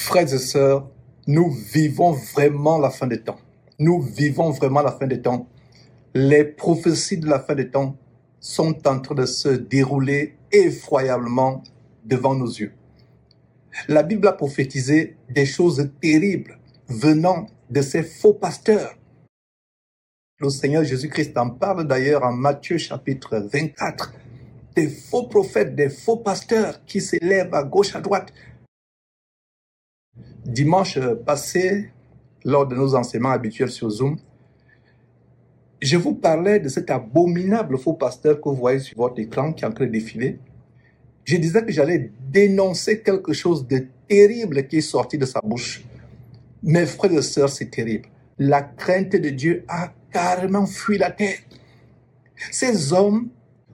Frères et sœurs, nous vivons vraiment la fin des temps. Nous vivons vraiment la fin des temps. Les prophéties de la fin des temps sont en train de se dérouler effroyablement devant nos yeux. La Bible a prophétisé des choses terribles venant de ces faux pasteurs. Le Seigneur Jésus-Christ en parle d'ailleurs en Matthieu chapitre 24. Des faux prophètes, des faux pasteurs qui s'élèvent à gauche, à droite. Dimanche passé, lors de nos enseignements habituels sur Zoom, je vous parlais de cet abominable faux pasteur que vous voyez sur votre écran qui est en train de défiler. Je disais que j'allais dénoncer quelque chose de terrible qui est sorti de sa bouche. Mes frères et sœurs, c'est terrible. La crainte de Dieu a carrément fui la terre. Ces hommes,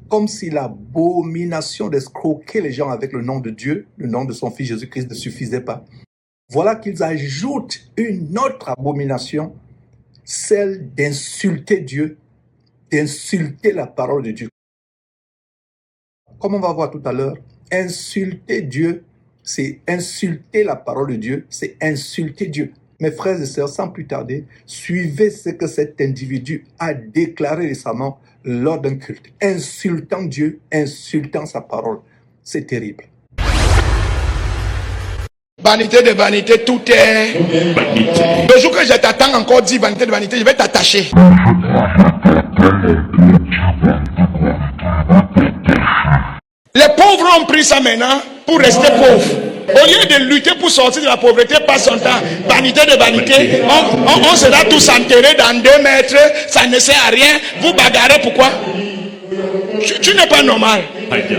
comme si l'abomination d'escroquer les gens avec le nom de Dieu, le nom de son Fils Jésus-Christ ne suffisait pas, voilà qu'ils ajoutent une autre abomination, celle d'insulter Dieu, d'insulter la parole de Dieu. Comme on va voir tout à l'heure, insulter Dieu, c'est insulter la parole de Dieu, c'est insulter Dieu. Mes frères et sœurs, sans plus tarder, suivez ce que cet individu a déclaré récemment lors d'un culte. Insultant Dieu, insultant sa parole. C'est terrible. Vanité de vanité, tout est vanité. Le jour que je t'attends encore dit vanité de vanité, je vais t'attacher. Les pauvres ont pris ça maintenant pour rester pauvres. Au lieu de lutter pour sortir de la pauvreté, passe son temps. Vanité de vanité, on sera tous enterrés dans 2 mètres, ça ne sert à rien. Vous bagarrez pourquoi? Tu n'es pas normal.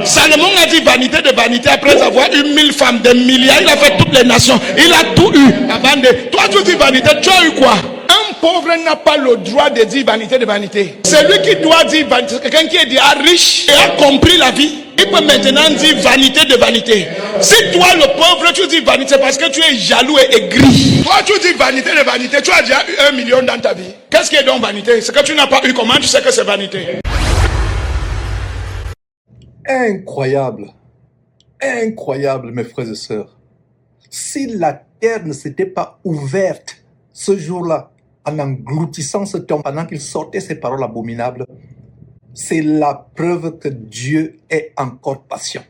Salomon a dit vanité de vanité après avoir eu 1000 femmes, des milliards. Il a fait toutes les nations. Il a tout eu. Avant de... Toi, tu dis vanité, tu as eu quoi? Un pauvre n'a pas le droit de dire vanité de vanité. C'est lui qui doit dire vanité. Quelqu'un qui est déjà riche et a compris la vie, il peut maintenant dire vanité de vanité. Si toi, le pauvre, tu dis vanité parce que tu es jaloux et aigri. Toi, tu dis vanité de vanité. Tu as déjà eu 1 million dans ta vie. Qu'est-ce qui est donc vanité? C'est que tu n'as pas eu. Comment tu sais que c'est vanité? Incroyable. Incroyable, mes frères et sœurs. Si la terre ne s'était pas ouverte ce jour-là, en engloutissant ce homme pendant qu'il sortait ces paroles abominables, c'est la preuve que Dieu est encore patient.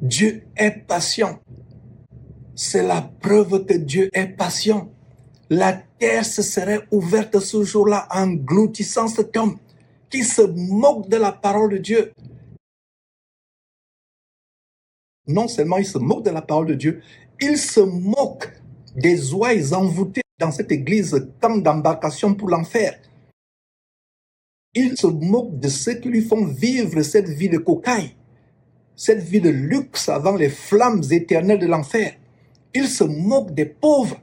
Dieu est patient. C'est la preuve que Dieu est patient. La terre se serait ouverte ce jour-là en engloutissant cet homme qui se moque de la parole de Dieu. Non seulement il se moque de la parole de Dieu, il se moque des ouailles envoûtées dans cette église, tant d'embarcations pour l'enfer. Il se moque de ceux qui lui font vivre cette vie de cocaïne, cette vie de luxe avant les flammes éternelles de l'enfer. Il se moque des pauvres.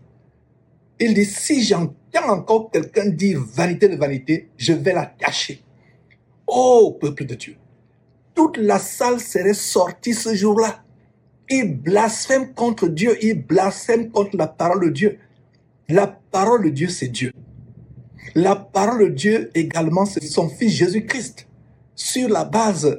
Il dit, si j'entends encore quelqu'un dire vanité de vanité, je vais la cacher. Ô peuple de Dieu, toute la salle serait sortie ce jour-là. Il blasphème contre Dieu, il blasphème contre la parole de Dieu. La parole de Dieu, c'est Dieu. La parole de Dieu également, c'est son Fils Jésus-Christ. Sur la base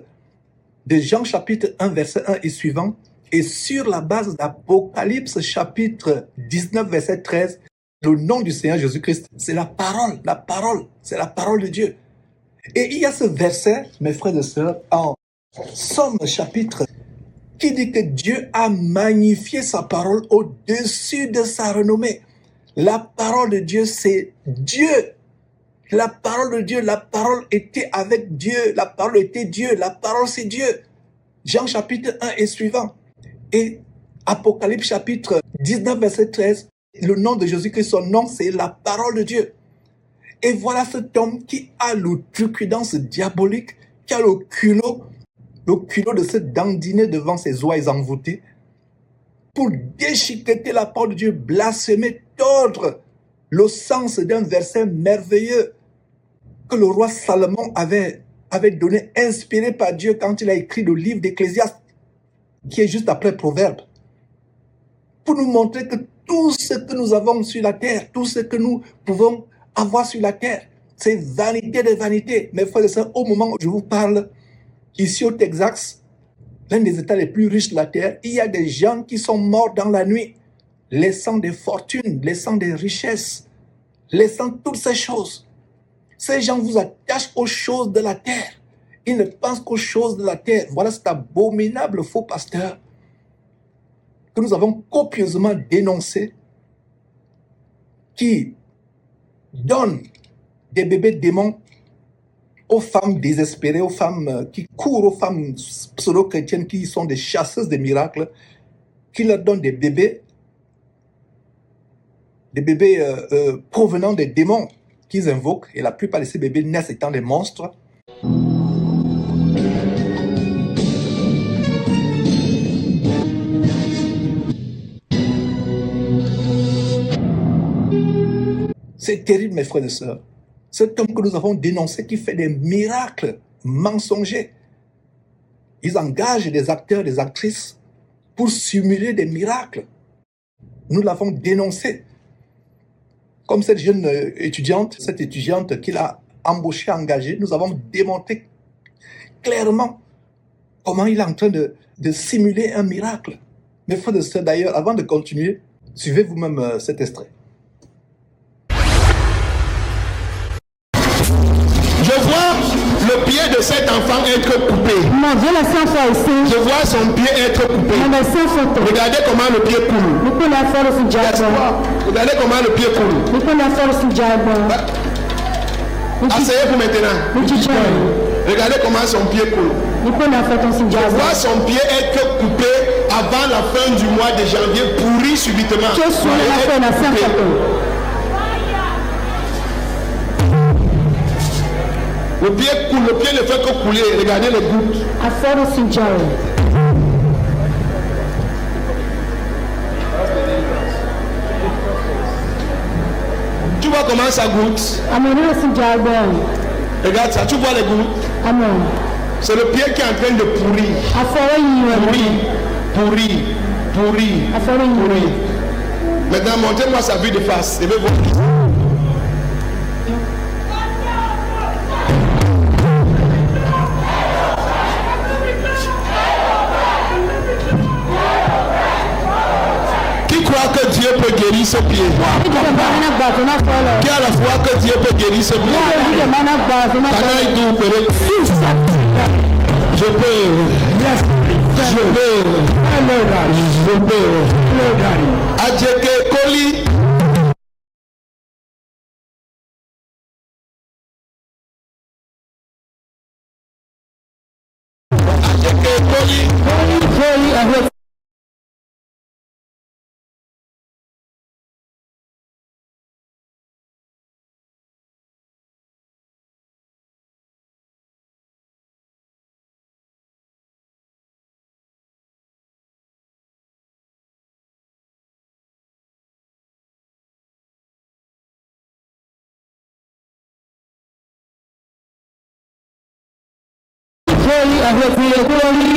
de Jean chapitre 1, verset 1 et suivant, et sur la base d'Apocalypse chapitre 19, verset 13, le nom du Seigneur Jésus-Christ, c'est la parole, c'est la parole de Dieu. Et il y a ce verset, mes frères et sœurs, en Somme chapitre qui dit que Dieu a magnifié sa parole au-dessus de sa renommée. La parole de Dieu, c'est Dieu. La parole de Dieu, la parole était avec Dieu. La parole était Dieu. La parole, c'est Dieu. Jean chapitre 1 et suivant. Et Apocalypse chapitre 19, verset 13, le nom de Jésus-Christ, son nom, c'est la parole de Dieu. Et voilà cet homme qui a l'outrecuidance diabolique, qui a le culot de se dandiner devant ses ouailles envoûtées pour déchiqueter la parole de Dieu, blasphémer, tordre le sens d'un verset merveilleux que le roi Salomon avait donné, inspiré par Dieu quand il a écrit le livre d'Ecclésiaste, qui est juste après Proverbe, pour nous montrer que tout ce que nous avons sur la terre, tout ce que nous pouvons avoir sur la terre, c'est vanité de vanité. Mes frères et sœurs, au moment où je vous parle, ici au Texas, l'un des États les plus riches de la terre, il y a des gens qui sont morts dans la nuit. laissant des fortunes, laissant des richesses, laissant toutes ces choses. Ces gens vous attachent aux choses de la terre. Ils ne pensent qu'aux choses de la terre. Voilà cet abominable faux pasteur que nous avons copieusement dénoncé, qui donne des bébés démons aux femmes désespérées, aux femmes qui courent, aux femmes pseudo-chrétiennes qui sont des chasseuses de miracles, qui leur donnent des bébés provenant des démons qu'ils invoquent, et la plupart de ces bébés naissent étant des monstres. C'est terrible, mes frères et sœurs. Cet homme que nous avons dénoncé qui fait des miracles mensongers. Ils engagent des acteurs, des actrices pour simuler des miracles. Nous l'avons dénoncé. Comme cette jeune étudiante, cette étudiante qu'il a embauchée, engagée, nous avons démontré clairement comment il est en train de simuler un miracle. Mes frères et sœurs, d'ailleurs, avant de continuer, suivez vous-même cet extrait. Je vois le pied de cet enfant être coupé. Je vois son pied être coupé. Regardez comment le pied coule. Regardez comment le pied coule. Asseyez-vous maintenant. Regardez comment son pied coule. Je vois son pied être coupé avant la fin du mois de janvier, pourri subitement. Le pied coule, le pied ne fait que couler. Regardez les gouttes. Tu vois comment ça goûte? Regarde ça, tu vois les gouttes? C'est le pied qui est en train de pourrir. Pourrir. Maintenant, montrez-moi sa vue de face. Je vais voir. Que Dieu peut guérir ce pied. Qui a la foi que Dieu peut guérir ce pied. Je peux. Adjeke Koli. Adjeke Koli.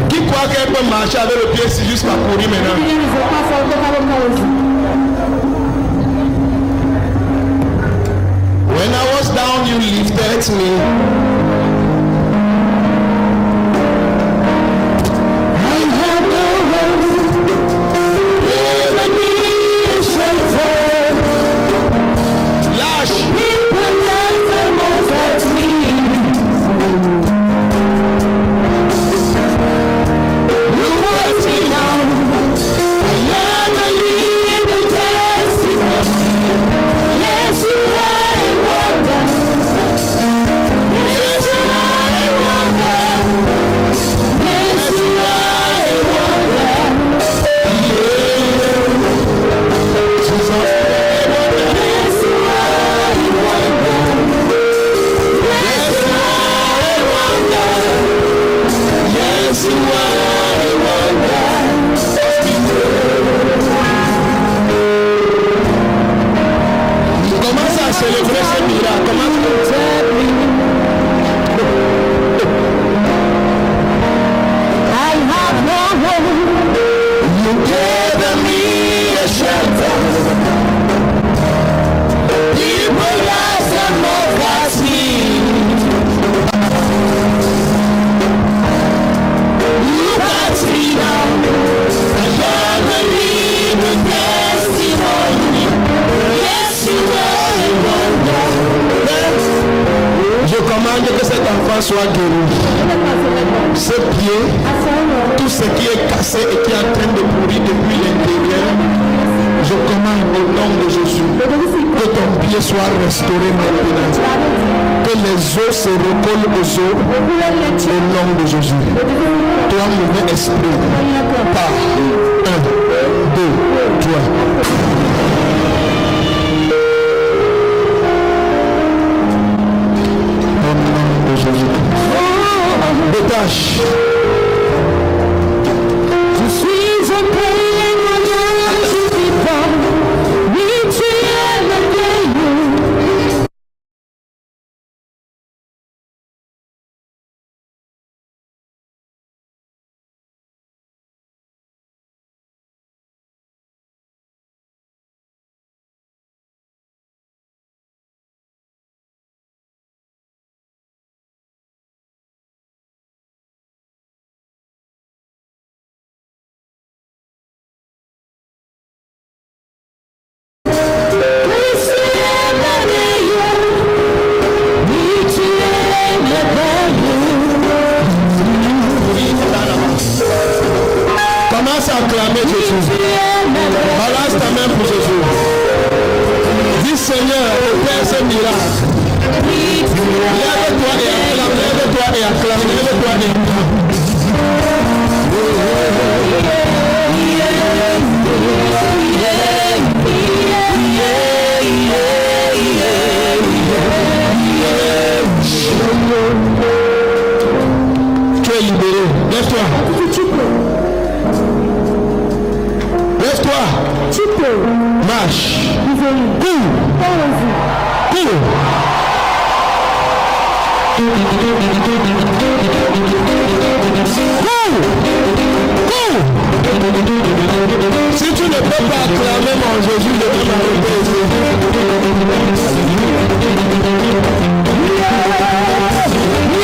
Qui croit qu'elle peut marcher avec le pied jusqu'à courir maintenant? When I was down, you lifted me. I had no hope. Even me shelter. Lâche. People like them over me. You brought me down. I am a living testimony. Yes, you are. Give me a shelter. People rise and mock at me. Look at me now. I never need a testimony. Yes, you are a wonder. Je commande que cet enfant soit guéri. Ce pied, tout ce qui est cassé et qui est en train de pourrir depuis l'intérieur, je commande au nom de Jésus que ton pied soit restauré maintenant. Que les os se recollent aux os au nom de Jésus. Toi, mauvais esprit, par 1, 2, 3. Détache. Je suis un pèlerin, je vis pas, mais tu es le Dieu. Commence à acclamer Jésus. Balance ta main pour Jésus. Dis Seigneur, opère ce miracle. Lève-toi et acclame, lève-toi et acclame, lève-toi et acclame. Tu es libéré. Lève-toi. Lève-toi. Tu peux. Marche. Cours. Cours. Si tu ne peux pas acclamer mon Jésus, je vais m'arrêter.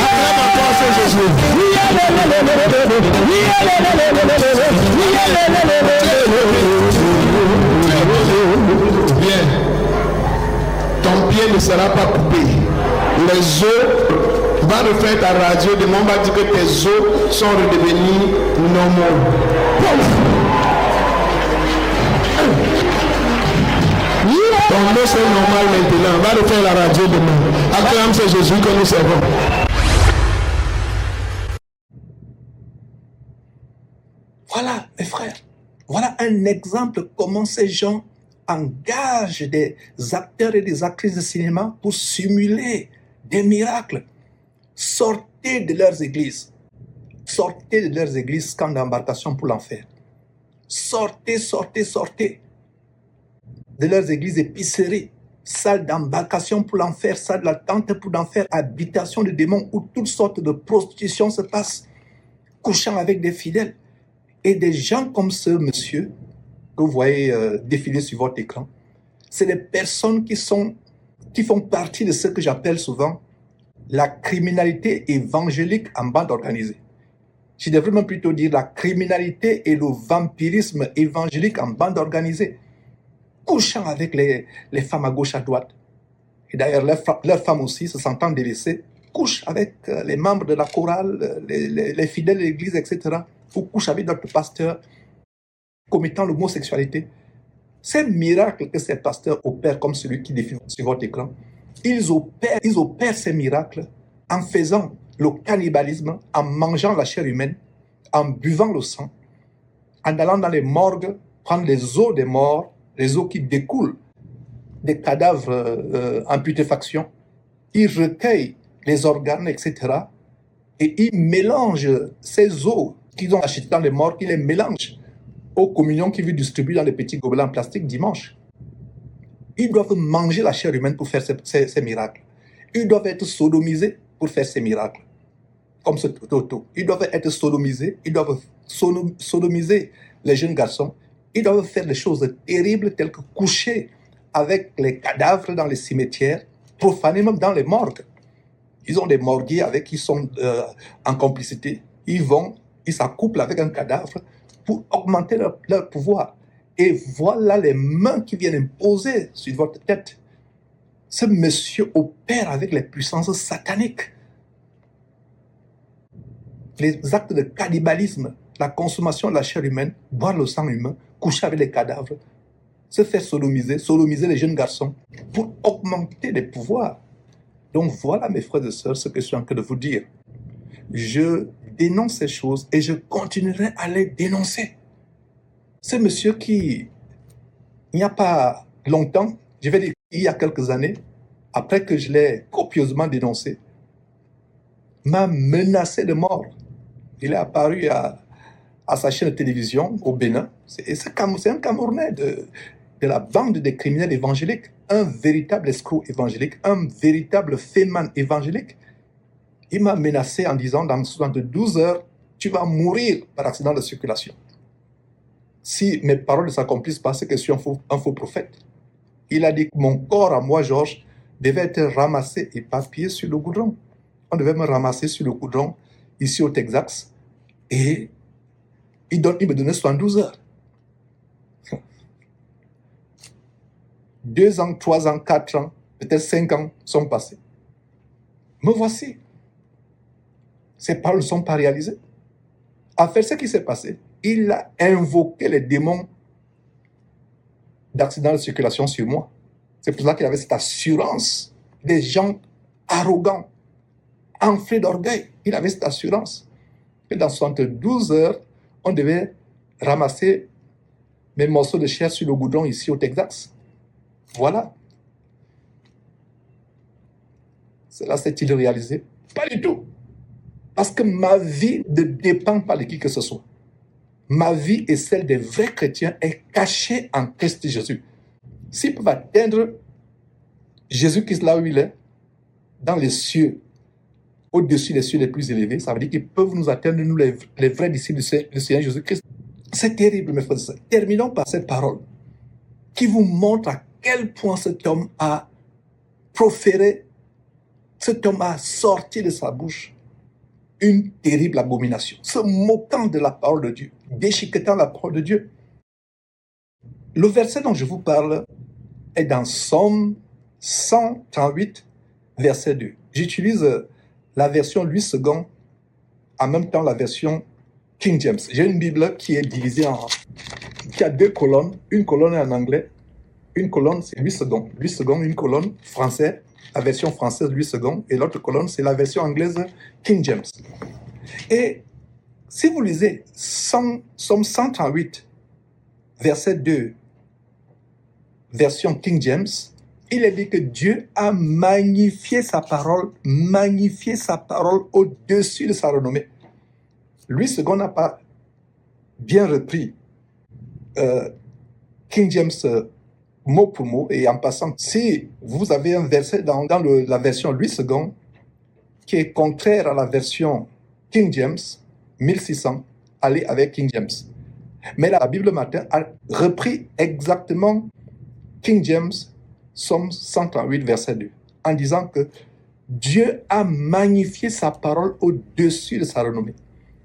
Acclame encore ce Jésus. Bien. Ton pied ne sera pas coupé. Les os, va refaire ta radio, demain on va dire que tes os sont redevenus normaux. Ton os est normal maintenant, va refaire la radio demain. Acclame ce Jésus que nous servons. Voilà, mes frères, voilà un exemple comment ces gens engagent des acteurs et des actrices de cinéma pour simuler des miracles. Sortez de leurs églises. Sortez de leurs églises, camps d'embarcation pour l'enfer. Sortez, sortez, sortez de leurs églises épiceries, salles d'embarcation pour l'enfer, salles d'attente pour l'enfer, habitation de démons où toutes sortes de prostitution se passent, couchant avec des fidèles. Et des gens comme ce monsieur que vous voyez défiler sur votre écran, c'est des personnes qui font partie de ce que j'appelle souvent la criminalité évangélique en bande organisée. Je devrais même plutôt dire la criminalité et le vampirisme évangélique en bande organisée, couchant avec les femmes à gauche, à droite. Et d'ailleurs, leurs femmes aussi, se sentant délaissées, couchent avec les membres de la chorale, les fidèles de l'église, etc., ou couchent avec d'autres pasteurs, commettant l'homosexualité. Ces miracles que ces pasteurs opèrent, comme celui qui défile sur votre écran, ils opèrent ces miracles en faisant le cannibalisme, en mangeant la chair humaine, en buvant le sang, en allant dans les morgues, prendre les os des morts, les os qui découlent des cadavres en putréfaction. Ils recueillent les organes, etc. Et ils mélangent ces os qu'ils ont achetés dans les morgues, ils les mélangent aux communions qu'ils veulent distribuer dans les petits gobelets en plastique dimanche. Ils doivent manger la chair humaine pour faire ces miracles. Ils doivent être sodomisés pour faire ces miracles. Comme ce toto. Ils doivent être sodomisés, ils doivent sodomiser les jeunes garçons, ils doivent faire des choses terribles telles que coucher avec les cadavres dans les cimetières, profaner même dans les morgues. Ils ont des morguiers avec qui ils sont en complicité. Ils s'accouplent avec un cadavre pour augmenter leur pouvoir. Et voilà les mains qui viennent imposer sur votre tête. Ce monsieur opère avec les puissances sataniques. Les actes de cannibalisme, la consommation de la chair humaine, boire le sang humain, coucher avec les cadavres, se faire sodomiser les jeunes garçons pour augmenter les pouvoirs. Donc voilà, mes frères et sœurs, ce que je suis en train de vous dire. Je dénonce ces choses et je continuerai à les dénoncer. Ce monsieur qui, il n'y a pas longtemps, je vais dire il y a quelques années, après que je l'ai copieusement dénoncé, m'a menacé de mort. Il est apparu à sa chaîne de télévision au Bénin. C'est un Camerounais de la bande des criminels évangéliques, un véritable escroc évangélique, un véritable féman évangélique. Il m'a menacé en disant, dans 72 heures, tu vas mourir par accident de circulation. Si mes paroles ne s'accomplissent pas, c'est que je suis un faux prophète. Il a dit que mon corps à moi, Georges, devait être ramassé et éparpillé sur le goudron. On devait me ramasser sur le goudron, ici au Texas, et il me donnait 72 heures. 2 ans, 3 ans, 4 ans, peut-être 5 ans sont passés. Me voici. Ces paroles ne sont pas réalisées. À faire ce qui s'est passé, il a invoqué les démons d'accident de circulation sur moi. C'est pour ça qu'il avait cette assurance des gens arrogants, enflés d'orgueil. Il avait cette assurance que dans 72 heures, on devait ramasser mes morceaux de chair sur le goudron ici au Texas. Voilà. Cela s'est-il réalisé? Pas du tout. Parce que ma vie ne dépend pas de qui que ce soit. Ma vie et celle des vrais chrétiens est cachée en Christ Jésus. S'ils peuvent atteindre Jésus-Christ là où il est, dans les cieux, au-dessus des cieux les plus élevés, ça veut dire qu'ils peuvent nous atteindre, nous les vrais disciples du Seigneur Jésus-Christ. C'est terrible, mes frères et sœurs. Terminons par cette parole qui vous montre à quel point cet homme a proféré, cet homme a sorti de sa bouche une terrible abomination, se moquant de la parole de Dieu, déchiquetant la parole de Dieu. Le verset dont je vous parle est dans Psaume 138, verset 2. J'utilise la version Louis II, en même temps la version King James. J'ai une Bible qui est divisée qui a 2 colonnes. Une colonne est en anglais, une colonne c'est Louis II. Louis II, une colonne française, la version française Louis II, et l'autre colonne c'est la version anglaise King James. Et si vous lisez Psaume 138, verset 2, version King James, il est dit que Dieu a magnifié sa parole au-dessus de sa renommée. Louis II n'a pas bien repris King James mot pour mot, et en passant, si vous avez un verset dans la version Louis II qui est contraire à la version King James 1600, allez avec King James. Mais la Bible matin a repris exactement King James, Psaume 138, verset 2, en disant que Dieu a magnifié sa parole au-dessus de sa renommée.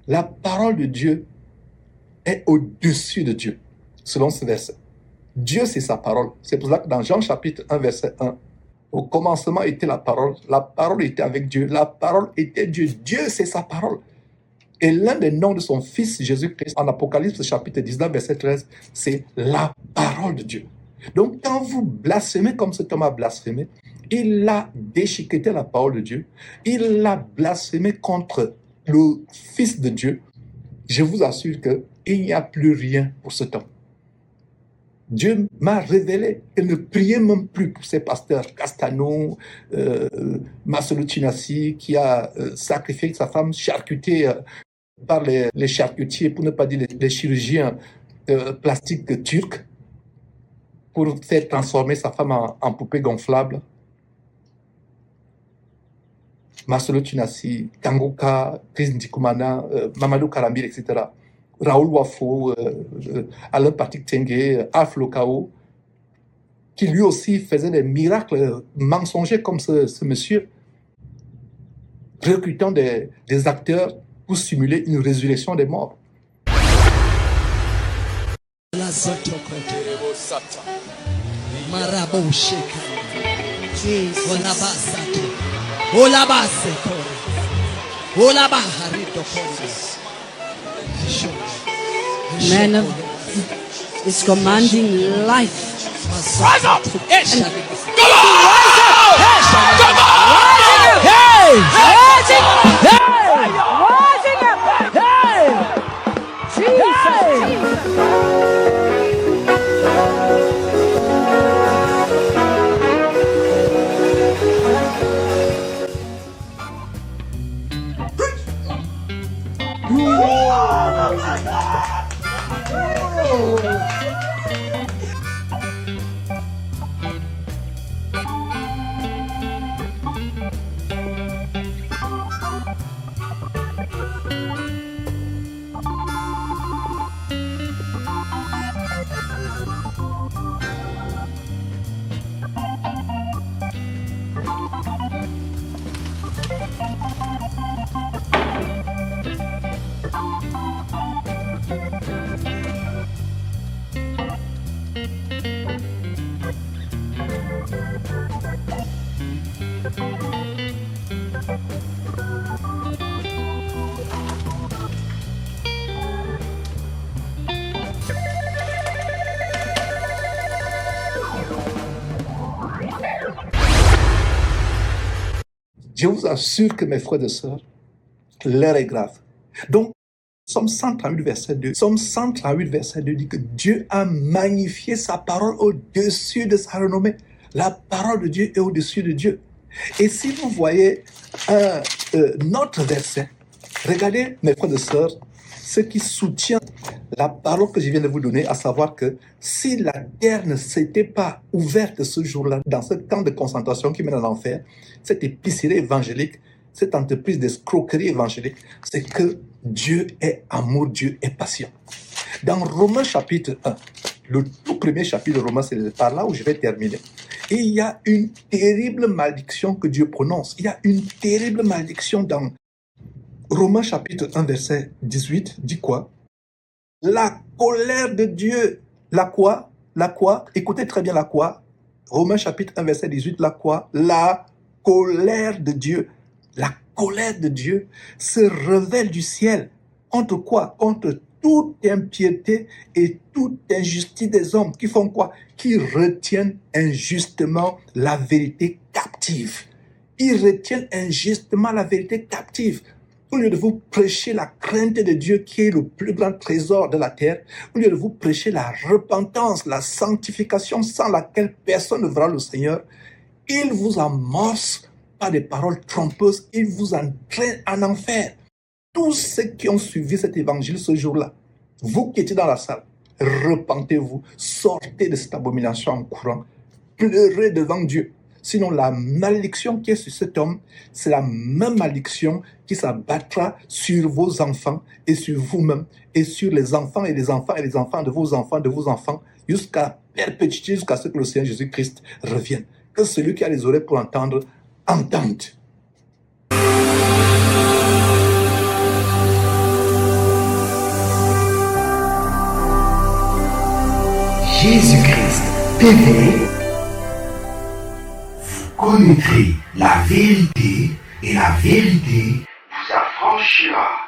La parole de Dieu est au-dessus de Dieu, selon ce verset. Dieu, c'est sa parole. C'est pour ça que dans Jean chapitre 1, verset 1, au commencement était la parole était avec Dieu, la parole était Dieu. Dieu, c'est sa parole. Et l'un des noms de son Fils Jésus-Christ, en Apocalypse chapitre 19, verset 13, c'est la parole de Dieu. Donc, quand vous blasphémez comme cet homme a blasphémé, il a déchiqueté la parole de Dieu, il a blasphémé contre le Fils de Dieu. Je vous assure qu'il n'y a plus rien pour cet homme. Dieu m'a révélé qu'il ne priait même plus pour ses pasteurs, Castano, Marcelo Chinassi, qui a sacrifié sa femme charcutée par les charcutiers, pour ne pas dire les chirurgiens plastiques turcs, pour faire transformer sa femme en poupée gonflable. Marcelo Chinassi, Kangoka, Chris Ndikumana, Mamadou Karambir, etc. Raoul Wafo, Alain Patrick Tengue, Alf Lokao, qui lui aussi faisait des miracles mensongers comme ce monsieur, recrutant des acteurs pour simuler une résurrection des morts. Man is commanding life. Rise up! Come on! Je vous assure que mes frères et sœurs, l'heure est grave. Donc, Somme 138, verset 2. Somme 138, verset 2 dit que Dieu a magnifié sa parole au-dessus de sa renommée. La parole de Dieu est au-dessus de Dieu. Et si vous voyez un autre verset, regardez, mes frères et sœurs, ce qui soutient la parole que je viens de vous donner, à savoir que si la terre ne s'était pas ouverte ce jour-là, dans ce camp de concentration qui mène à l'enfer, cette épicerie évangélique, cette entreprise d'escroquerie évangélique, c'est que Dieu est amour, Dieu est patient. Dans Romains chapitre 1, le tout premier chapitre de Romains, c'est par là où je vais terminer. Et il y a une terrible malédiction que Dieu prononce. Il y a une terrible malédiction dans Romains chapitre 1, verset 18, dit quoi? La colère de Dieu. La quoi? La quoi? Écoutez très bien la quoi? Romains chapitre 1, verset 18, la quoi? La colère de Dieu. La colère de Dieu se révèle du ciel. Contre quoi? Contre toute impiété et toute injustice des hommes. Qui font quoi? Qui retiennent injustement la vérité captive. Ils retiennent injustement la vérité captive. Au lieu de vous prêcher la crainte de Dieu qui est le plus grand trésor de la terre, au lieu de vous prêcher la repentance, la sanctification sans laquelle personne ne verra le Seigneur, il vous amorce par des paroles trompeuses, il vous entraîne en enfer. Tous ceux qui ont suivi cet évangile ce jour-là, vous qui étiez dans la salle, repentez-vous, sortez de cette abomination en courant, pleurez devant Dieu. Sinon, la malédiction qui est sur cet homme, c'est la même malédiction qui s'abattra sur vos enfants et sur vous-même et sur les enfants et les enfants et les enfants de vos enfants, jusqu'à perpétuité, jusqu'à ce que le Seigneur Jésus-Christ revienne. Que celui qui a les oreilles pour entendre, entende. Jésus-Christ TV, vous connaîtrez la vérité et la vérité vous affranchira.